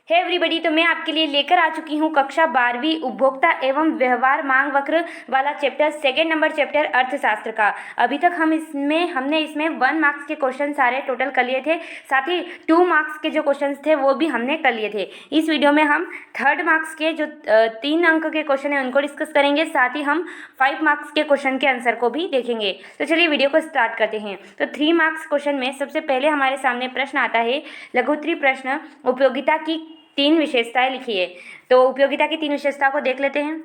Hey everybody, तो मैं आपके लिए लेकर आ चुकी हूँ कक्षा 12वीं उपभोक्ता एवं व्यवहार मांग वक्र वाला चैप्टर, सेकेंड नंबर चैप्टर अर्थशास्त्र का। अभी तक हमने इसमें 1 मार्क्स के क्वेश्चन सारे टोटल कर लिए थे, साथ ही 2 मार्क्स के जो क्वेश्चन थे वो भी हमने कर लिए थे। इस वीडियो में हम 3rd मार्क्स के जो 3 अंक के क्वेश्चन है उनको डिस्कस करेंगे, साथ ही हम 5 मार्क्स के क्वेश्चन के आंसर को भी देखेंगे। तो चलिए वीडियो को स्टार्ट करते हैं। तो 3 मार्क्स क्वेश्चन में सबसे पहले हमारे सामने प्रश्न आता है, लघुत्तरी प्रश्न, उपयोगिता की 3 विशेषताएं लिखिए। तो उपयोगिता की 3 विशेषताओं को देख लेते हैं।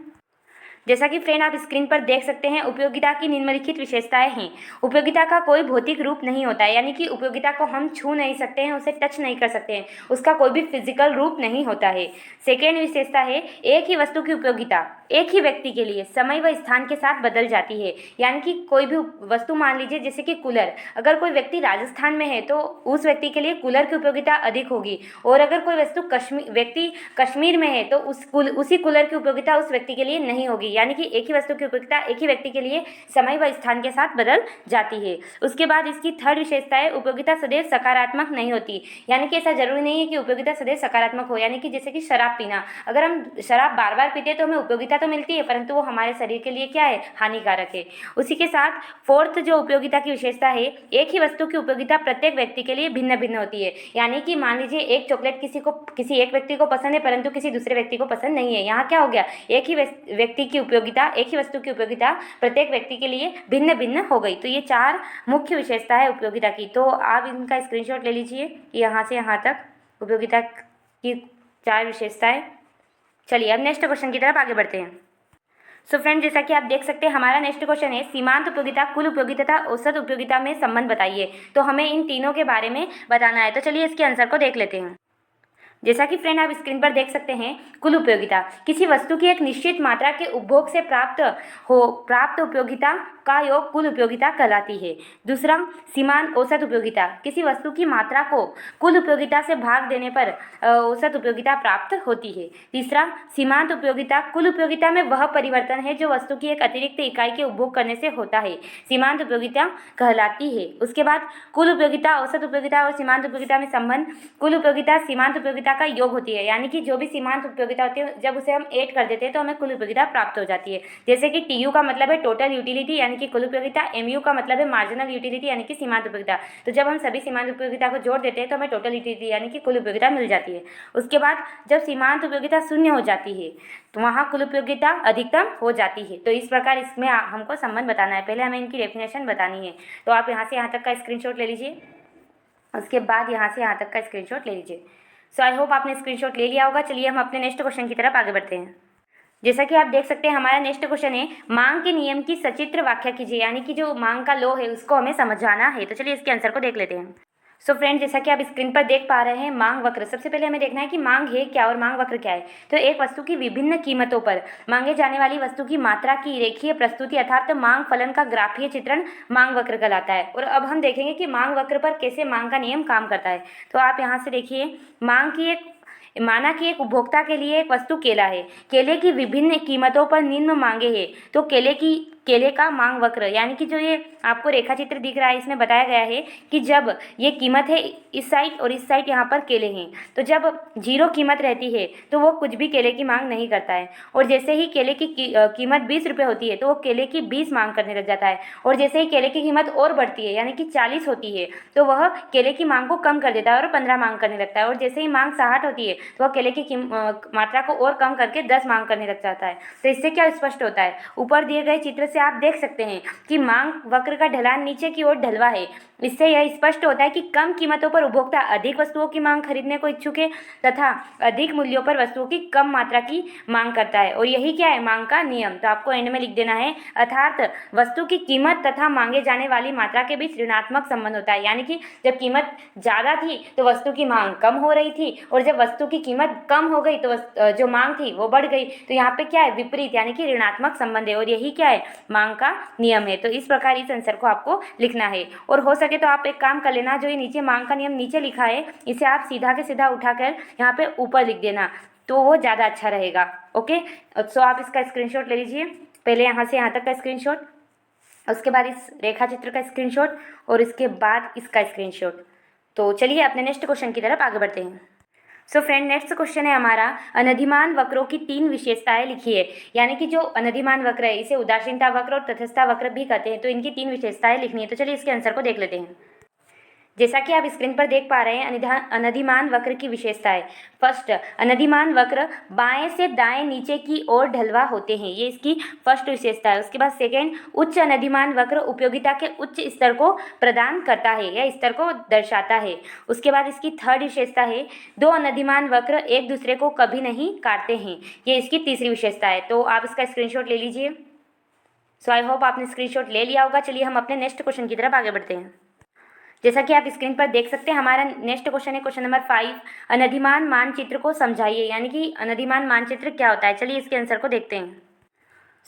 जैसा कि फ्रेंड आप स्क्रीन पर देख सकते हैं, उपयोगिता की निम्नलिखित विशेषताएं हैं। उपयोगिता का कोई भौतिक रूप नहीं होता है, यानी कि उपयोगिता को हम छू नहीं सकते हैं, उसे टच नहीं कर सकते हैं, उसका कोई भी फिजिकल रूप नहीं होता है। सेकेंड विशेषता है, एक ही वस्तु की उपयोगिता एक ही व्यक्ति के लिए समय व स्थान के साथ बदल जाती है। यानी कि कोई भी वस्तु, मान लीजिए जैसे कि कूलर, अगर कोई व्यक्ति राजस्थान में है तो उस व्यक्ति के लिए कूलर की उपयोगिता अधिक होगी, और अगर कोई वस्तु व्यक्ति कश्मीर में है तो उसी कूलर की उपयोगिता उस व्यक्ति के लिए नहीं होगी। यानी कि एक ही वस्तु की उपयोगिता एक ही व्यक्ति के लिए समय व स्थान के साथ बदल जाती है। उसके बाद इसकी 3rd विशेषता है, उपयोगिता सदैव सकारात्मक नहीं होती। यानी कि ऐसा जरूरी नहीं है कि उपयोगिता सदैव सकारात्मक हो। यानी कि जैसे कि शराब पीना, अगर हम शराब बार बार पीते हैं तो हमें उपयोगिता तो मिलती है, परंतु वो हमारे शरीर के लिए क्या है, हानिकारक है। उसी के साथ 4th जो उपयोगिता की विशेषता है, एक ही वस्तु की उपयोगिता प्रत्येक व्यक्ति के लिए भिन्न भिन्न होती है। यानी कि मान लीजिए एक चॉकलेट किसी एक व्यक्ति को पसंद है, परंतु किसी दूसरे व्यक्ति को पसंद नहीं है। यहाँ क्या हो गया, एक ही व्यक्ति की उपयोगिता, एक ही वस्तु की उपयोगिता प्रत्येक व्यक्ति के लिए भिन्न भिन्न हो गई। तो ये 4 मुख्य विशेषता है उपयोगिता की। तो आप इनका स्क्रीनशॉट ले लीजिए, यहाँ से यहाँ तक उपयोगिता की 4 विशेषताएं। चलिए अब नेक्स्ट क्वेश्चन की तरफ आगे बढ़ते हैं। सो फ्रेंड, जैसा कि आप देख सकते हैं, हमारा नेक्स्ट क्वेश्चन है, सीमांत उपयोगिता, कुल उपयोगिता तथा औसत उपयोगिता में संबंध बताइए। तो हमें इन तीनों के बारे में बताना है। तो चलिए इसके आंसर को देख लेते हैं। जैसा कि फ्रेंड आप स्क्रीन पर देख सकते हैं, कुल उपयोगिता किसी वस्तु की एक निश्चित मात्रा के उपभोग से प्राप्त उपयोगिता का योग कुल उपयोगिता कहलाती है। दूसरा, सीमांत औसत उपयोगिता, किसी वस्तु की मात्रा को कुल उपयोगिता से भाग देने पर औसत उपयोगिता प्राप्त होती है। तीसरा, सीमांत उपयोगिता, कुल उपयोगिता में वह परिवर्तन है जो वस्तु की एक अतिरिक्त इकाई के उपभोग करने से होता है, सीमांत उपयोगिता कहलाती है। उसके बाद कुल उपयोगिता, औसत उपयोगिता और सीमांत उपयोगिता में संबंध, कुल उपयोगिता सीमांत उपयोगिता का योग होती है। यानी कि जो भी सीमांत उपयोगिता होती है, जब उसे हम ऐड कर देते हैं तो हमें कुल उपयोगिता प्राप्त हो जाती है। जैसे कि टीयू का मतलब है टोटल यूटिलिटी यानी कि कुल उपयोगिता, एमयू का मतलब है मार्जिनल यूटिलिटी यानी कि सीमांत उपयोगिता। तो जब हम सभी सीमांत उपयोगिता को जोड़ देते हैं तो हमें टोटल यूटिलिटी यानी कि कुल उपयोगिता मिल जाती है। उसके बाद जब सीमांत उपयोगिता 0 हो जाती है तो वहाँ कुल उपयोगिता अधिकतम हो जाती है। तो इस प्रकार इसमें हमको संबंध बताना है। पहले हमें इनकी डेफिनेशन बतानी है। तो आप यहाँ से यहाँ तक का स्क्रीनशॉट ले लीजिए, उसके बाद यहाँ से यहाँ तक का स्क्रीनशॉट ले लीजिए। सो आई होप आपने स्क्रीनशॉट ले लिया होगा। चलिए हम अपने नेक्स्ट क्वेश्चन की तरफ आगे बढ़ते हैं। जैसा कि आप देख सकते हैं, हमारा नेक्स्ट क्वेश्चन है, मांग के नियम की सचित्र व्याख्या कीजिए। यानी कि जो मांग का लॉ है उसको हमें समझाना है। तो चलिए इसके आंसर को देख लेते हैं। सो फ्रेंड, जैसा कि आप स्क्रीन पर देख पा रहे हैं, मांग वक्र, सबसे पहले हमें देखना है कि मांग है क्या और मांग वक्र क्या है। तो एक वस्तु की विभिन्न कीमतों पर मांगे जाने वाली वस्तु की मात्रा की रेखीय प्रस्तुति अर्थात मांग फलन का ग्राफीय चित्रण मांग वक्र कहलाता है। और अब हम देखेंगे कि मांग वक्र पर कैसे मांग का नियम काम करता है। तो आप यहाँ से देखिए, माना कि एक उपभोक्ता के लिए एक वस्तु केला है, केले की विभिन्न कीमतों पर निम्न मांगे हैं। तो केले का मांग वक्र, यानी कि जो ये आपको रेखा चित्र दिख रहा है, इसमें बताया गया है कि जब ये कीमत है इस साइड और इस साइड यहाँ पर केले हैं, तो जब 0 कीमत रहती है तो वो कुछ भी केले की मांग नहीं करता है। और जैसे ही केले की कीमत 20 रुपये होती है तो वो केले की 20 मांग करने लग जाता है। और जैसे ही केले की कीमत और बढ़ती है यानी कि 40 होती है तो वह केले की मांग को कम कर देता है और 15 मांग करने लगता है। और जैसे ही मांग 60 होती है तो वह केले की मात्रा को और कम करके 10 मांग करने लग जाता है। तो इससे क्या स्पष्ट होता है, ऊपर दिए गए चित्र से आप देख सकते हैं कि मांग वक्र का ढलान नीचे की ओर ढलवा है। इससे यह स्पष्ट होता है कि कम कीमतों पर उपभोक्ता अधिक वस्तुओं की मांग खरीदने को इच्छुक है तथा अधिक मूल्यों पर वस्तुओं की कम मात्रा की मांग करता है। और यही क्या है, मांग का नियम। तो आपको एंड में लिख देना है, अर्थात वस्तु की कीमत तथा मांगे जाने वाली मात्रा के बीच ऋणात्मक संबंध होता है। यानी कि जब कीमत ज़्यादा थी तो वस्तु की मांग कम हो रही थी, और जब वस्तु की कीमत कम हो गई तो जो मांग थी वो बढ़ गई। तो यहाँ पे क्या है, विपरीत यानी कि ऋणात्मक संबंध है। और यही क्या है, मांग का नियम है। तो इस प्रकार इस आंसर को आपको लिखना है। और हो सके तो आप एक काम कर लेना, जो ये नीचे मांग का नियम नीचे लिखा है इसे आप सीधा के सीधा उठाकर यहाँ पे ऊपर लिख देना, तो वो ज़्यादा अच्छा रहेगा। ओके, सो आप इसका स्क्रीनशॉट ले लीजिए, पहले यहाँ से यहाँ तक का स्क्रीनशॉट, उसके बाद इस रेखा चित्र का स्क्रीनशॉट और इसके बाद इसका स्क्रीनशॉट। तो चलिए अपने नेक्स्ट क्वेश्चन की तरफ आगे बढ़ते हैं। सो फ्रेंड, नेक्स्ट क्वेश्चन है हमारा, अनधिमान वक्रों की 3 विशेषताएं लिखिए। यानी कि जो अनधिमान वक्र है इसे उदासीनता वक्र और तटस्थता वक्र भी कहते हैं। तो इनकी 3 विशेषताएं लिखनी है। तो चलिए इसके आंसर को देख लेते हैं। जैसा कि आप स्क्रीन पर देख पा रहे हैं, अनधिमान वक्र की विशेषताएं। फर्स्ट, अनधिमान वक्र बाएं से दाएं नीचे की ओर ढलवा होते हैं, ये इसकी फर्स्ट विशेषता है। उसके बाद सेकेंड, उच्च अनधिमान वक्र उपयोगिता के उच्च स्तर को प्रदान करता है या स्तर को दर्शाता है। उसके बाद इसकी थर्ड विशेषता है, 2 अनधिमान वक्र एक दूसरे को कभी नहीं काटते हैं, ये इसकी तीसरी विशेषता है। तो आप इसका स्क्रीनशॉट ले लीजिए। सो आई होप आपने स्क्रीनशॉट ले लिया होगा। चलिए हम अपने नेक्स्ट क्वेश्चन की तरफ आगे बढ़ते हैं। जैसा कि आप स्क्रीन पर देख सकते हैं, हमारा नेक्स्ट क्वेश्चन है क्वेश्चन नंबर 5, अनधिमान मानचित्र को समझाइए। यानी कि अनधिमान मानचित्र क्या होता है, चलिए इसके आंसर को देखते हैं।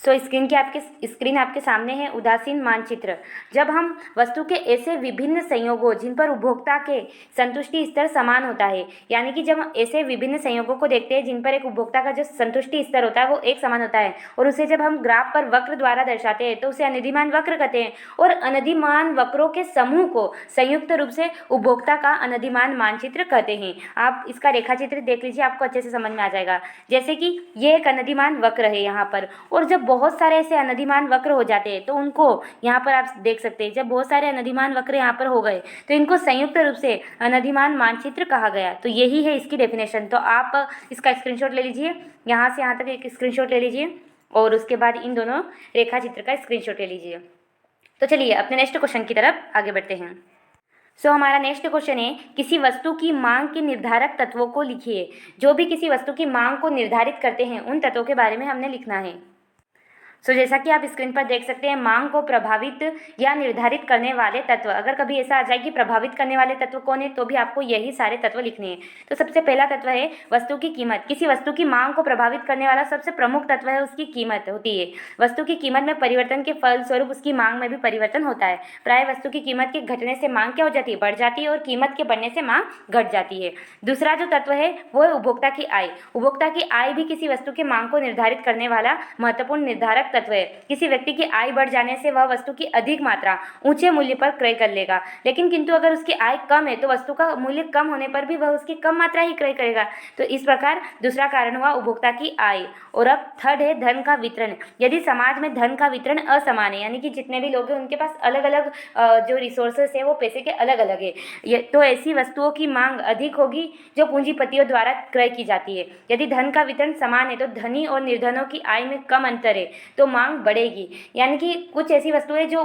सो स्क्रीन आपके सामने है, उदासीन मानचित्र। जब हम वस्तु के ऐसे विभिन्न संयोगों जिन पर उपभोक्ता के संतुष्टि स्तर समान होता है, यानी कि जब हम ऐसे विभिन्न संयोगों को देखते हैं जिन पर एक उपभोक्ता का जो संतुष्टि स्तर होता है वो एक समान होता है, और उसे जब हम ग्राफ पर वक्र द्वारा दर्शाते हैं तो उसे अनधिमान वक्र कहते हैं। और अनधिमान वक्रों के समूह को संयुक्त रूप से उपभोक्ता का अनधिमान मानचित्र कहते हैं। आप इसका रेखाचित्र देख लीजिए, आपको अच्छे से समझ में आ जाएगा। जैसे कि ये एक अनधिमान वक्र है यहाँ पर, और जब बहुत सारे ऐसे अनधिमान वक्र हो जाते हैं तो उनको यहाँ पर आप देख सकते हैं, जब बहुत सारे अनधिमान वक्र यहाँ पर हो गए तो इनको संयुक्त रूप से अनधिमान मानचित्र कहा गया। तो यही है इसकी डेफिनेशन। तो आप इसका स्क्रीनशॉट ले लीजिए, यहाँ से यहाँ तक एक स्क्रीनशॉट ले लीजिए और उसके बाद इन दोनों रेखाचित्र का स्क्रीनशॉट ले लीजिए। तो चलिए अपने नेक्स्ट क्वेश्चन की तरफ आगे बढ़ते हैं। हमारा नेक्स्ट क्वेश्चन है, किसी वस्तु की मांग के निर्धारक तत्वों को लिखिए। जो भी किसी वस्तु की मांग को निर्धारित करते हैं उन तत्वों के बारे में हमने लिखना है। जैसा कि आप स्क्रीन पर देख सकते हैं, मांग को प्रभावित या निर्धारित करने वाले तत्व। अगर कभी ऐसा आ जाए कि प्रभावित करने वाले तत्व कौन है, तो भी आपको यही सारे तत्व लिखने हैं। तो सबसे पहला तत्व है वस्तु की कीमत। किसी वस्तु की मांग को प्रभावित करने वाला सबसे प्रमुख तत्व है उसकी कीमत होती है। वस्तु की कीमत में परिवर्तन के फलस्वरूप उसकी मांग में भी परिवर्तन होता है। प्राय वस्तु की कीमत के घटने से मांग क्या हो जाती है, बढ़ जाती है, और कीमत के बढ़ने से मांग घट जाती है। दूसरा जो तत्व है वो है उपभोक्ता की आय। उपभोक्ता की आय भी किसी वस्तु की मांग को निर्धारित करने वाला महत्वपूर्ण निर्धारक तत्व है। किसी व्यक्ति की आय बढ़ जाने से वह वस्तु की अधिक मात्रा ऊंचे मूल्य पर क्रय कर लेगा, लेकिन किंतु अगर उसकी आय कम है तो वस्तु का मूल्य कम होने पर भी वह उसकी कम मात्रा ही क्रय करेगा। तो इस प्रकार दूसरा कारण हुआ उपभोक्ता की आय। और अब थर्ड है धन का वितरण। यदि समाज में धन का वितरण असमान है, यानी कि जितने भी लोग हैं उनके पास अलग अलग जो रिसोर्सेस है वो पैसे के अलग अलग है, तो ऐसी वस्तुओं की मांग अधिक होगी जो पूंजीपतियों द्वारा क्रय की जाती है। यदि धन का वितरण समान है तो धनी और निर्धनों की आय में कम अंतर है तो मांग बढ़ेगी। यानी कि कुछ ऐसी वस्तुएं जो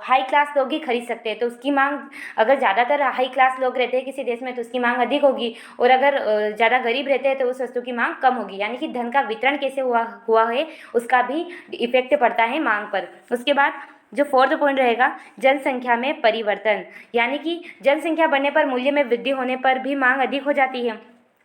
हाई क्लास लोग ही खरीद सकते हैं तो उसकी मांग, अगर ज़्यादातर हाई क्लास लोग रहते हैं किसी देश में तो उसकी मांग अधिक होगी, और अगर ज़्यादा गरीब रहते हैं तो उस वस्तु की मांग कम होगी। यानी कि धन का वितरण कैसे हुआ है उसका भी इफेक्ट पड़ता है मांग पर। उसके बाद जो फोर्थ पॉइंट रहेगा, जनसंख्या में परिवर्तन। यानी कि जनसंख्या बढ़ने पर मूल्य में वृद्धि होने पर भी मांग अधिक हो जाती है,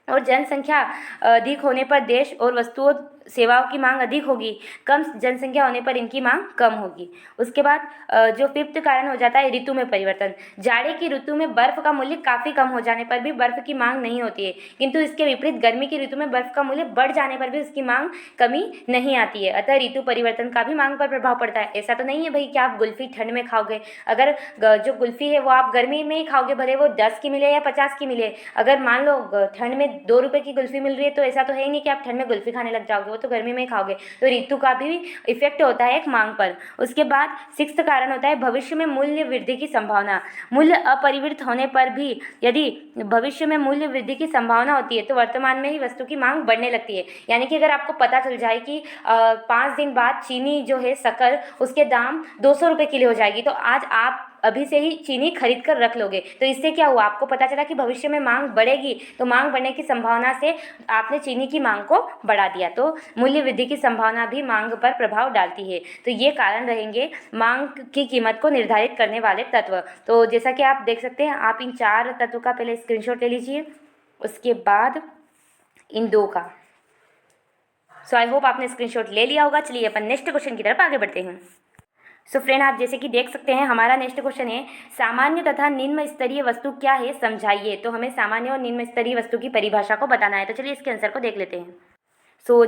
और जनसंख्या अधिक होने पर देश और वस्तुओं सेवाओं की मांग अधिक होगी। कम जनसंख्या होने पर इनकी मांग कम होगी। उसके बाद जो फिफ्थ कारण हो जाता है ऋतु में परिवर्तन। जाड़े की ऋतु में बर्फ का मूल्य काफ़ी कम हो जाने पर भी बर्फ की मांग नहीं होती है, किंतु इसके विपरीत गर्मी की ऋतु में बर्फ का मूल्य बढ़ जाने पर भी उसकी मांग कमी नहीं आती है। अतः ऋतु परिवर्तन का भी मांग पर प्रभाव पड़ता है। ऐसा तो नहीं है भाई कि आप कुल्फ़ी ठंड में खाओगे, अगर जो कुल्फ़ी है वो आप गर्मी में ही खाओगे, भले वो 10 की मिले या 50 की मिले। अगर मान लो ठंड में 2 रुपये की कुल्फ़ी मिल रही है तो ऐसा तो है ही नहीं कि आप ठंड में कुल्फ़ी खाने लग जाओगे, वो तो गर्मी में खाओगे। तो ऋतु का भी इफेक्ट होता है एक मांग पर। उसके बाद सिक्स्थ कारण होता है भविष्य में मूल्य वृद्धि की संभावना। मूल्य अपरिवर्तित होने पर भी यदि भविष्य में मूल्य वृद्धि की संभावना होती है तो वर्तमान में ही वस्तु की मांग बढ़ने लगती है। यानी कि अगर आपको पता चल जाए कि 5 दिन बाद चीनी जो है शक्कर उसके दाम 200 रुपये किलो हो जाएगी, तो आज आप अभी से ही चीनी खरीद कर रख लोगे। तो इससे क्या हुआ, आपको पता चला कि भविष्य में मांग बढ़ेगी, तो मांग बढ़ने की संभावना से आपने चीनी की मांग को बढ़ा दिया। तो मूल्य वृद्धि की संभावना भी मांग पर प्रभाव डालती है। तो ये कारण रहेंगे मांग की कीमत को निर्धारित करने वाले तत्व। तो जैसा कि आप देख सकते हैं, आप इन 4 तत्वों का पहले स्क्रीनशॉट ले लीजिए, उसके बाद इन 2 का। आई होप आपने स्क्रीनशॉट ले लिया होगा। चलिए अपन नेक्स्ट क्वेश्चन की तरफ आगे बढ़ते हैं। फ्रेंड, आप जैसे कि देख सकते हैं, हमारा नेक्स्ट क्वेश्चन है, सामान्य तथा निम्न स्तरीय वस्तु क्या है समझाइए। तो हमें सामान्य और निम्न स्तरीय वस्तु की परिभाषा को बताना है। तो चलिए इसके आंसर को देख लेते हैं।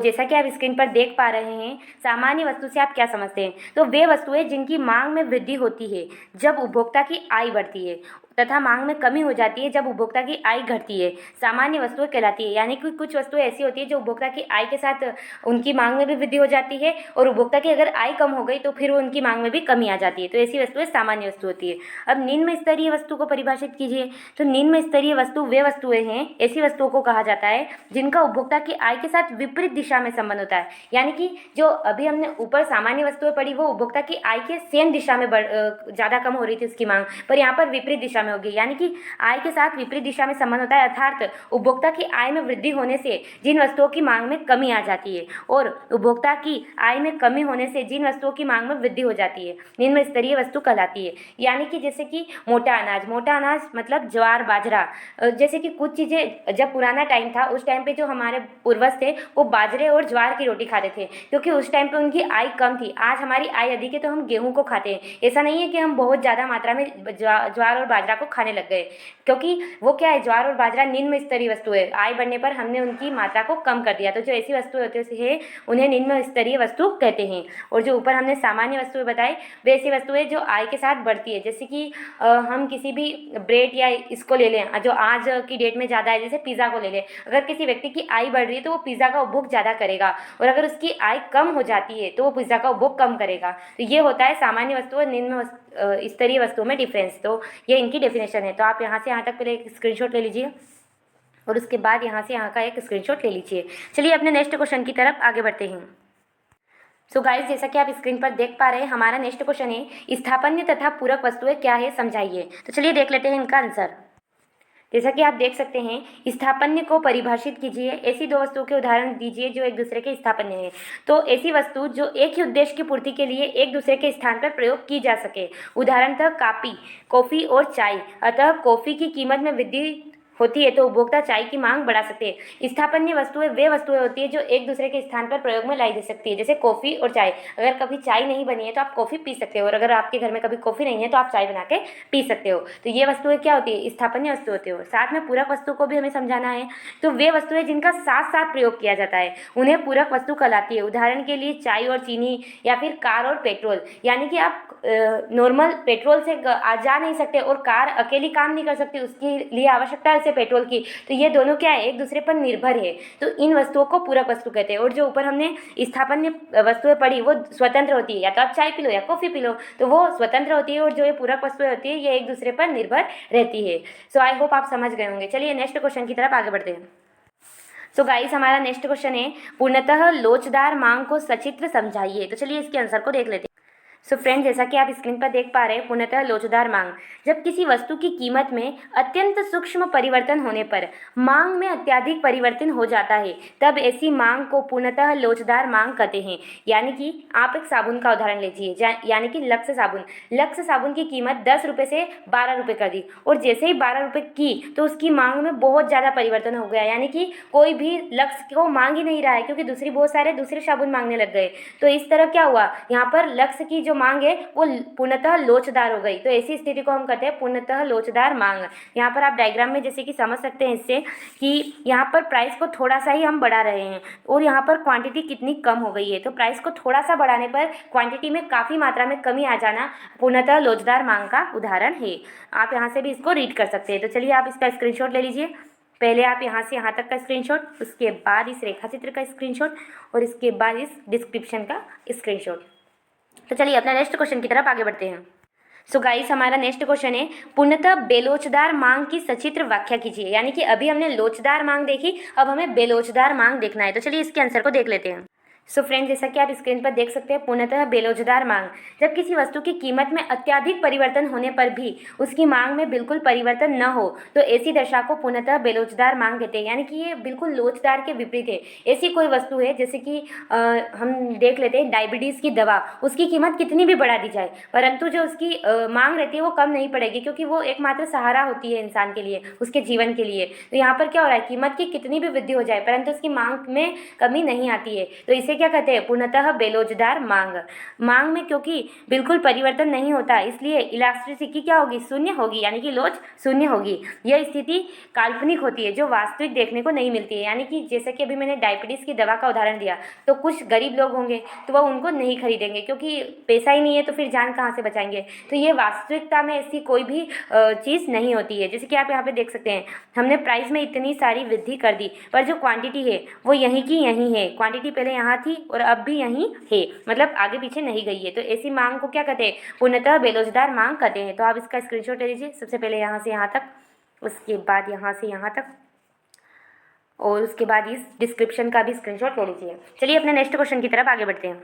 जैसा कि आप स्क्रीन पर देख पा रहे हैं, सामान्य वस्तु से आप क्या समझते हैं? तो वे वस्तुएं जिनकी मांग में वृद्धि होती है जब उपभोक्ता की आय बढ़ती है। तथा मांग में कमी हो जाती है जब उपभोक्ता की आय घटती है। सामान्य वस्तुएं कहलाती है, यानी कि कुछ वस्तुएं ऐसी होती है जो उपभोक्ता की आय के साथ उनकी मांग में भी वृद्धि हो जाती है, और उपभोक्ता की अगर आय कम हो गई तो फिर उनकी मांग में भी कमी आ जाती है। तो ऐसी वस्तुएं सामान्य वस्तु होती है। अब निम्न स्तरीय वस्तु को परिभाषित कीजिए। तो निम्न स्तरीय वस्तु वे वस्तुएं हैं, ऐसी वस्तुओं को कहा जाता है जिनका उपभोक्ता की आय के साथ विपरीत दिशा में संबंध होता है। यानी कि जो अभी हमने ऊपर सामान्य वस्तुएं पढ़ी वो उपभोक्ता की आय के सेम दिशा में ज़्यादा कम हो रही थी उसकी मांग, पर यहाँ पर विपरीत दिशा में होगी, यानी कि आय के साथ विपरीत दिशा में संबंध होता है। अर्थात उपभोक्ता की आय में वृद्धि होने से जिन वस्तुओं की मांग में कमी आ जाती है, और उपभोक्ता की आय में कमी होने से जिन वस्तुओं की मांग में वृद्धि हो जाती है, निम्न स्तरीय वस्तु कहलाती है। यानी कि जैसे कि मोटा अनाज मतलब ज्वार बाजरा, जैसे कि कुछ चीज़ें जब पुराना टाइम था उस टाइम पे जो हमारे पूर्वज थे वो बाजरे और ज्वार की रोटी खाते थे, क्योंकि उस टाइम पे उनकी आय कम थी। आज हमारी आय अधिक है तो हम गेहूं को खाते हैं। ऐसा नहीं है कि हम बहुत ज़्यादा मात्रा में ज्वार और बाजरा को खाने लग गए, क्योंकि वो क्या है, ज्वार और बाजरा निम्न स्तरीय वस्तु है। आय बढ़ने पर हमने उनकी मात्रा को कम कर दिया। तो जो ऐसी वस्तुएं होती है उन्हें निम्न स्तरीय वस्तु कहते हैं। और जो ऊपर हमने सामान्य वस्तुएं बताई वे ऐसी वस्तुएं जो आय के साथ बढ़ती है। जैसे कि हम किसी भी ब्रेड या इसको ले लें जो आज की डेट में ज़्यादा है, जैसे पिज़्ज़ा को ले लें। अगर किसी व्यक्ति की आय बढ़ रही है तो वो पिज़्ज़ा का उपभोग ज़्यादा करेगा, और अगर उसकी आय कम हो जाती है तो वो पिज़्ज़ा का उपभोग कम करेगा। तो ये होता है सामान्य वस्तु और निम्न स्तरीय वस्तुओं में डिफरेंस। तो ये इनकी डेफिनेशन है। तो आप यहाँ से यहाँ तक पहले एक स्क्रीनशॉट ले लीजिए और उसके बाद यहाँ से यहाँ का एक स्क्रीनशॉट ले लीजिए। चलिए अपने नेक्स्ट क्वेश्चन की तरफ आगे बढ़ते हैं। सो गाइस, जैसा कि आप स्क्रीन पर देख पा रहे हैं हमारा नेक्स्ट क्वेश्चन है स्थापन्य तथा पूरक वस्तुएं क्या है समझाइए। तो चलिए देख लेते हैं इनका आंसर। जैसा कि आप देख सकते हैं स्थापन्य को परिभाषित कीजिए। ऐसी दो वस्तुओं के उदाहरण दीजिए जो एक दूसरे के स्थापन्य हैं। तो ऐसी वस्तु जो एक ही उद्देश्य की पूर्ति के लिए एक दूसरे के स्थान पर प्रयोग की जा सके। उदाहरणतः कॉफ़ी और चाय। अतः कॉफ़ी की कीमत में वृद्धि होती है तो उपभोक्ता चाय की मांग बढ़ा सकते हैं। स्थापन्य वस्तुएं वे वस्तुएं होती है जो एक दूसरे के स्थान पर प्रयोग में लाई जा सकती है। जैसे कॉफ़ी और चाय, अगर कभी चाय नहीं बनी है तो आप कॉफ़ी पी सकते हो, और अगर आपके घर में कभी कॉफ़ी नहीं है तो आप चाय बना के पी सकते हो। तो ये वस्तुएं क्या होती है, स्थापन्य वस्तु होती है। साथ में पूरक वस्तु को भी हमें समझाना है। तो वे वस्तुएं जिनका साथ साथ प्रयोग किया जाता है उन्हें पूरक वस्तु कहलाती है। उदाहरण के लिए चाय और चीनी, या फिर कार और पेट्रोल। यानी कि आप नॉर्मल पेट्रोल से जा नहीं सकते और कार अकेली काम नहीं कर सकती, उसके लिए आवश्यकता है पेट्रोल की। तो ये दोनों क्या है, एक दूसरे पर निर्भर है। तो इन वस्तुओं को पूरक वस्तु कहते हैं। और जो ऊपर हमने स्थापन्य वस्तुएं पढ़ी वो स्वतंत्र होती है, या तो आप चाय पी लो या कॉफ़ी पी लो, तो वो स्वतंत्र होती है। और जो ये पूरक वस्तुएं होती है ये एक दूसरे पर निर्भर रहती है। सो आई होप आप समझ गए होंगे। चलिए नेक्स्ट क्वेश्चन की तरफ आगे बढ़ते हैं। सो गाइस, हमारा नेक्स्ट क्वेश्चन है पूर्णतः लोचदार मांग को सचित्र समझाइए। तो चलिए इसके आंसर को देख लेते हैं। सो फ्रेंड, जैसा कि आप स्क्रीन पर देख पा रहे हैं पूर्णतः लोचदार मांग, जब किसी वस्तु की कीमत में अत्यंत सूक्ष्म परिवर्तन होने पर मांग में अत्यधिक परिवर्तन हो जाता है तब ऐसी मांग को पूर्णतः लोचदार मांग कहते हैं। यानी कि आप एक साबुन का उदाहरण लीजिए, यानी कि लक्स साबुन। लक्स साबुन की कीमत 10 रुपये से 12 रुपये कर दी, और जैसे ही 12 रुपये की तो उसकी मांग में बहुत ज़्यादा परिवर्तन हो गया। यानी कि कोई भी लक्स को मांग ही नहीं रहा है, क्योंकि बहुत सारे दूसरे साबुन मांगने लग गए। तो इस तरह क्या हुआ, यहाँ पर लक्स की जो मांग है वो पूर्णतः लोचदार हो गई। तो ऐसी स्थिति को हम कहते हैं पूर्णतः लोचदार मांग। यहाँ पर आप डायग्राम में जैसे कि समझ सकते हैं इससे कि यहाँ पर प्राइस को थोड़ा सा ही हम बढ़ा रहे हैं और यहाँ पर क्वांटिटी कितनी कम हो गई है। तो प्राइस को थोड़ा सा बढ़ाने पर क्वांटिटी में काफ़ी मात्रा में कमी आ जाना पूर्णतः लोचदार मांग का उदाहरण है। आप यहाँ से भी इसको रीड कर सकते हैं। तो चलिए आप इसका स्क्रीनशॉट ले लीजिए। पहले आप यहाँ से यहाँ तक का स्क्रीनशॉट, उसके बाद इस रेखा चित्र का स्क्रीनशॉट, और इसके बाद इस डिस्क्रिप्शन का स्क्रीनशॉट। तो चलिए अपना नेक्स्ट क्वेश्चन की तरफ आगे बढ़ते हैं। सो गाइस, हमारा नेक्स्ट क्वेश्चन है पूर्णतः बेलोचदार मांग की सचित्र व्याख्या कीजिए। यानी कि अभी हमने लोचदार मांग देखी, अब हमें बेलोचदार मांग देखना है। तो चलिए इसके आंसर को देख लेते हैं। सो फ्रेंड्स, जैसा कि आप स्क्रीन पर देख सकते हैं पूर्णतः बेलोचदार मांग, जब किसी वस्तु की कीमत में अत्यधिक परिवर्तन होने पर भी उसकी मांग में बिल्कुल परिवर्तन न हो तो ऐसी दशा को पूर्णतः बेलोचदार मांग कहते हैं। यानी कि ये बिल्कुल लोचदार के विपरीत है। ऐसी कोई वस्तु है जैसे कि हम देख लेते हैं डायबिटीज़ की दवा, उसकी कीमत कितनी भी बढ़ा दी जाए परंतु जो उसकी मांग रहती है वो कम नहीं पड़ेगी, क्योंकि वो एकमात्र सहारा होती है इंसान के लिए, उसके जीवन के लिए। तो यहाँ पर क्या हो रहा है, कीमत की कितनी भी वृद्धि हो जाए परंतु उसकी मांग में कमी नहीं आती है। तो इसे क्या कहते हैं, पूर्णतः बेलोजदार मांग। मांग में क्योंकि बिल्कुल परिवर्तन नहीं होता, इसलिए इलास्टिसिटी क्या होगी, शून्य होगी, यानी कि लोच शून्य होगी। यह स्थिति काल्पनिक होती है जो वास्तविक देखने को नहीं मिलती है। यानी कि जैसे कि अभी मैंने डायबिटीज़ की दवा का उदाहरण दिया, तो कुछ गरीब लोग होंगे तो वह उनको नहीं खरीदेंगे क्योंकि पैसा ही नहीं है, तो फिर जान कहाँ से बचाएंगे। तो ये वास्तविकता में ऐसी कोई भी चीज़ नहीं होती है। जैसे कि आप यहाँ पे देख सकते हैं, हमने प्राइस में इतनी सारी वृद्धि कर दी, पर जो क्वांटिटी है वो यहीं की यहीं है। क्वांटिटी पहले यहाँ थी और अब भी यहीं है, मतलब आगे पीछे नहीं गई है। तो ऐसी मांग को क्या कहते हैं, पूर्णतः बेरोजगार मांग कहते हैं। तो आप इसका स्क्रीनशॉट ले लीजिए, सबसे पहले यहाँ से यहाँ तक, उसके बाद यहाँ से यहाँ तक, और उसके बाद इस डिस्क्रिप्शन का भी स्क्रीनशॉट ले लीजिए। चलिए अपने नेक्स्ट क्वेश्चन की तरफ आगे बढ़ते हैं।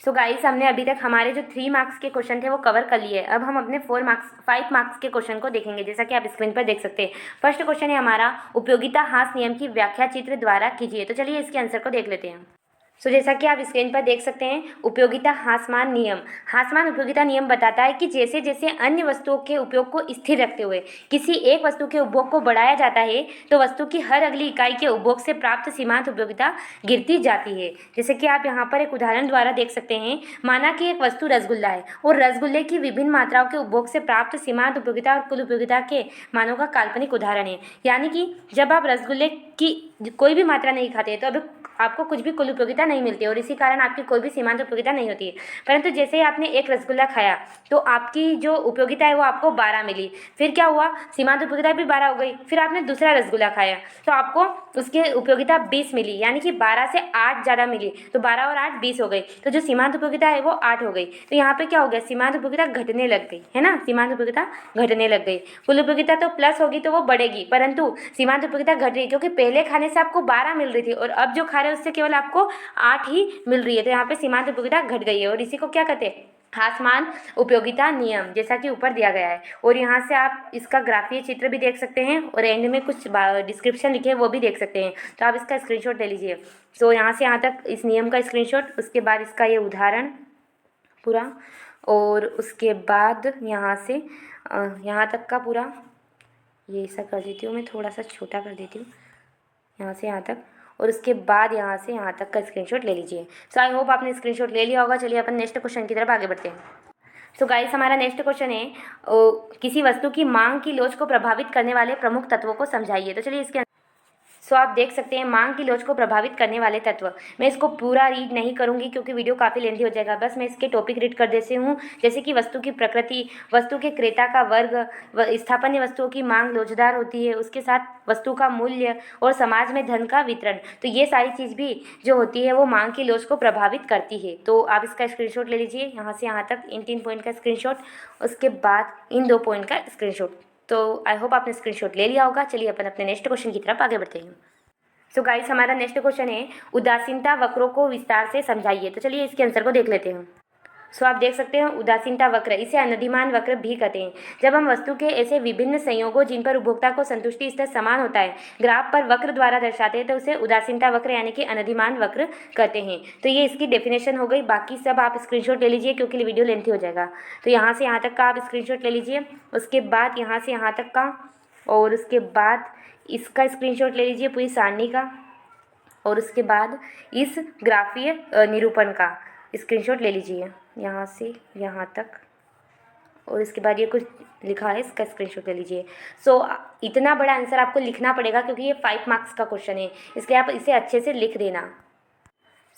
सो गाइस, हमने अभी तक हमारे जो 3 मार्क्स के क्वेश्चन थे वो कवर कर लिए। अब हम अपने 5 मार्क्स के क्वेश्चन को देखेंगे, जैसा कि आप स्क्रीन पर देख सकते हैं। फर्स्ट क्वेश्चन है हमारा, उपयोगिता ह्रास नियम की व्याख्या चित्र द्वारा कीजिए। तो चलिए इसके आंसर को देख लेते हैं। सो जैसा कि आप स्क्रीन पर देख सकते हैं, उपयोगिता ह्रासमान नियम। ह्रासमान उपयोगिता नियम बताता है कि जैसे जैसे अन्य वस्तुओं के उपयोग को स्थिर रखते हुए किसी एक वस्तु के उपभोग को बढ़ाया जाता है, तो वस्तु की हर अगली इकाई के उपभोग से प्राप्त सीमांत उपयोगिता गिरती जाती है। जैसे कि आप यहाँ पर एक उदाहरण द्वारा देख सकते हैं, माना कि एक वस्तु रसगुल्ला है और रसगुल्ले की विभिन्न मात्राओं के उपभोग से प्राप्त सीमांत उपयोगिता और कुल उपयोगिता के मानों का काल्पनिक उदाहरण है। यानी कि जब आप रसगुल्ले की कोई भी मात्रा नहीं खाते तो अभी आपको कुछ भी कुल उपयोगिता नहीं मिलती और इसी कारण आपकी कोई भी सीमांत उपयोगिता नहीं होती है। परंतु जैसे ही आपने एक रसगुल्ला खाया तो आपकी जो उपयोगिता है वो आपको 12 मिली। फिर क्या हुआ, सीमांत उपयोगिता भी 12 हो गई। फिर आपने दूसरा रसगुल्ला खाया तो आपको उसकी उपयोगिता 20 मिली, यानी कि 12 से 8 ज़्यादा मिली, तो 12 और 8 20 हो गई। तो जो सीमांत उपयोगिता है वो 8 हो गई। तो यहाँ पे क्या हो गया, सीमांत उपयोगिता घटने लग गई, है ना, सीमांत उपयोगिता घटने लग गई। कुल उपयोगिता तो प्लस होगी तो वो बढ़ेगी, परंतु सीमांत उपयोगिता घट रही क्योंकि पहले खाने से आपको 12 मिल रही थी और अब जो खा रहे हैं उससे केवल आपको 8 ही मिल रही है। तो यहाँ पे सीमांत उपयोगिता घट गई है और इसी को क्या कहते हैं, ह्रासमान उपयोगिता नियम, जैसा कि ऊपर दिया गया है। और यहाँ से आप इसका ग्राफीय चित्र भी देख सकते हैं और एंड में कुछ डिस्क्रिप्शन लिखे हैं वो भी देख सकते हैं। तो आप इसका स्क्रीनशॉट ले लीजिए। सो यहाँ से यहाँ तक इस नियम का स्क्रीनशॉट, उसके बाद इसका ये उदाहरण पूरा, और उसके बाद यहाँ से यहाँ तक का पूरा, ये ऐसा कर देती हूँ मैं, थोड़ा सा छोटा कर देती हूँ, यहाँ से यहाँ तक, और उसके बाद यहाँ से यहाँ तक का स्क्रीनशॉट ले लीजिए। सो आई होप आपने स्क्रीनशॉट ले लिया होगा। चलिए अपन नेक्स्ट क्वेश्चन की तरफ आगे बढ़ते हैं। सो गाइस, हमारा नेक्स्ट क्वेश्चन है, किसी वस्तु की मांग की लोच को प्रभावित करने वाले प्रमुख तत्वों को समझाइए। तो चलिए इसके सो आप देख सकते हैं, मांग की लोच को प्रभावित करने वाले तत्व। मैं इसको पूरा रीड नहीं करूंगी क्योंकि वीडियो काफ़ी लेंथी हो जाएगा, बस मैं इसके टॉपिक रीड कर देती हूँ। जैसे कि वस्तु की प्रकृति, वस्तु के क्रेता का वर्ग, स्थापन्य वस्तुओं की मांग लोचदार होती है, उसके साथ वस्तु का मूल्य और समाज में धन का वितरण। तो ये सारी चीज़ भी जो होती है वो मांग की लोच को प्रभावित करती है। तो आप इसका स्क्रीनशॉट ले लीजिए, यहाँ से यहाँ तक इन 3 पॉइंट का स्क्रीनशॉट, उसके बाद इन 2 पॉइंट का स्क्रीनशॉट। तो आई होप आपने स्क्रीनशॉट ले लिया होगा। चलिए अपन अपने नेक्स्ट क्वेश्चन की तरफ आगे बढ़ते हैं। सो गाइस, हमारा नेक्स्ट क्वेश्चन है, उदासीनता वक्रों को विस्तार से समझाइए। तो चलिए इसके आंसर को देख लेते हैं। सो आप देख सकते हैं, उदासीनता वक्र, इसे अनधिमान वक्र भी कहते हैं। जब हम वस्तु के ऐसे विभिन्न संयोगों जिन पर उपभोक्ता को संतुष्टि स्तर समान होता है ग्राफ पर वक्र द्वारा दर्शाते हैं तो उसे उदासीनता वक्र यानी कि अनधिमान वक्र कहते हैं। तो ये इसकी डेफिनेशन हो गई। बाकी सब आप स्क्रीनशॉट ले लीजिए क्योंकि वीडियो लेंथी हो जाएगा। तो यहाँ से यहाँ तक का आप स्क्रीनशॉट ले लीजिए, उसके बाद यहाँ से यहाँ तक का, और उसके बाद इसका स्क्रीनशॉट ले लीजिए पूरी सारणी का, और उसके बाद इस ग्राफीय निरूपण का स्क्रीनशॉट ले लीजिए यहाँ से यहाँ तक, और इसके बाद ये कुछ लिखा है इसका स्क्रीनशॉट ले लीजिए। सो इतना बड़ा आंसर आपको लिखना पड़ेगा क्योंकि ये 5 मार्क्स का क्वेश्चन है, इसलिए आप इसे अच्छे से लिख देना।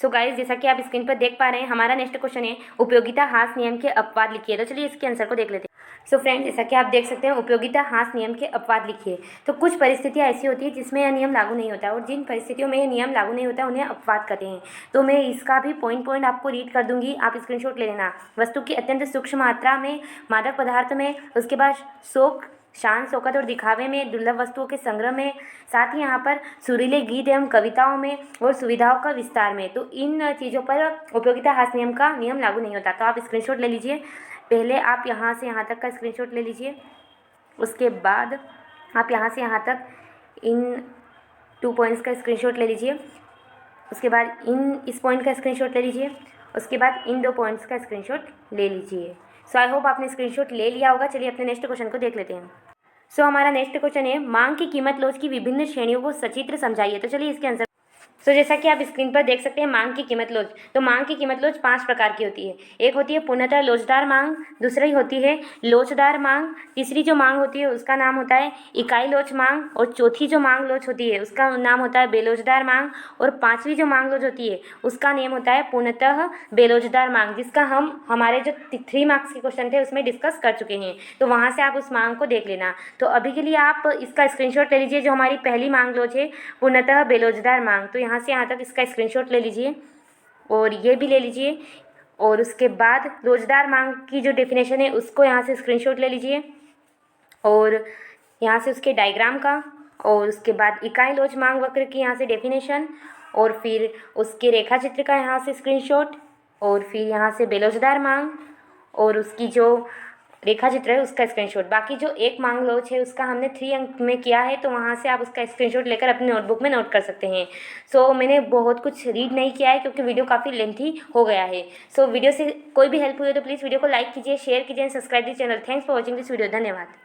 सो गाइस, जैसा कि आप स्क्रीन पर देख पा रहे हैं, हमारा नेक्स्ट क्वेश्चन है, उपयोगिता ह्रास नियम के अपवाद लिखिए। तो चलिए इसके आंसर को देख लेते हैं। सो फ्रेंड, जैसा कि आप देख सकते हैं, उपयोगिता ह्रास नियम के अपवाद लिखिए। तो कुछ परिस्थितियाँ ऐसी होती है जिसमें यह नियम लागू नहीं होता है, और जिन परिस्थितियों में यह नियम लागू नहीं होता उन्हें अपवाद कहते हैं। तो मैं इसका भी पॉइंट आपको रीड कर दूंगी, आप स्क्रीनशॉट ले लेना। वस्तु की अत्यंत सूक्ष्म मात्रा में, मादक पदार्थ में, उसके बाद शौक, शान शौकत और दिखावे में, दुर्लभ वस्तुओं के संग्रह में, साथ ही यहाँ पर सुरीले गीत एवं कविताओं में और सुविधाओं का विस्तार में। तो इन चीज़ों पर उपयोगिता ह्रास नियम का नियम लागू नहीं होता। तो आप स्क्रीनशॉट ले लीजिए। पहले आप यहाँ से यहाँ तक का स्क्रीनशॉट ले लीजिए, उसके बाद आप यहाँ से यहाँ तक इन 2 पॉइंट्स का स्क्रीनशॉट ले लीजिए, उसके बाद इस पॉइंट का स्क्रीनशॉट ले लीजिए, उसके बाद इन 2 पॉइंट्स का स्क्रीनशॉट ले लीजिए। सो आई होप आपने स्क्रीनशॉट ले लिया होगा। चलिए अपने नेक्स्ट क्वेश्चन को देख लेते हैं। सो हमारा नेक्स्ट क्वेश्चन है, मांग की कीमत लोच की विभिन्न श्रेणियों को सचित्र समझाइए। तो चलिए इसके आंसर सो जैसा कि आप स्क्रीन पर देख सकते हैं मांग की कीमत लोच। तो मांग की कीमत लोच 5 प्रकार की होती है। एक होती है पूर्णतः लोचदार मांग, दूसरी होती है लोचदार मांग, तीसरी जो मांग होती है उसका नाम होता है इकाई लोच मांग, और चौथी जो मांग लोच होती है उसका नाम होता है बेलोचदार मांग, और पाँचवीं जो मांग लोच होती है उसका नेम होता है पूर्णतः बेलोचदार मांग, जिसका हम हमारे जो 3 मार्क्स के क्वेश्चन थे उसमें डिस्कस कर चुके हैं। तो वहाँ से आप उस मांग को देख लेना। तो अभी के लिए आप इसका स्क्रीनशॉट ले लीजिए, जो हमारी पहली मांग लोच है पूर्णतः बेलोचदार मांग। तो यहाँ से यहाँ तक इसका स्क्रीनशॉट ले लीजिए और ये भी ले लीजिए, और उसके बाद लोचदार मांग की जो डेफिनेशन है उसको यहाँ से स्क्रीनशॉट ले लीजिए, और यहाँ से उसके डायग्राम का, और उसके बाद इकाई लोच मांग वक्र की यहाँ से डेफिनेशन, और फिर उसके रेखा चित्र का यहाँ से स्क्रीनशॉट, और फिर यहाँ से बेलोचदार मांग और उसकी जो रेखा चित्र है उसका स्क्रीनशॉट। बाकी जो एक मांग लोच है उसका हमने 3 अंक में किया है, तो वहाँ से आप उसका स्क्रीनशॉट लेकर अपनी नोटबुक में नोट कर सकते हैं। सो मैंने बहुत कुछ रीड नहीं किया है क्योंकि वीडियो काफ़ी लेंथी हो गया है। सो वीडियो से कोई भी हेल्प हुई है तो प्लीज़ वीडियो को लाइक कीजिए, शेयर कीजिए, subscribe the channel. Thanks for watching this video. धन्यवाद।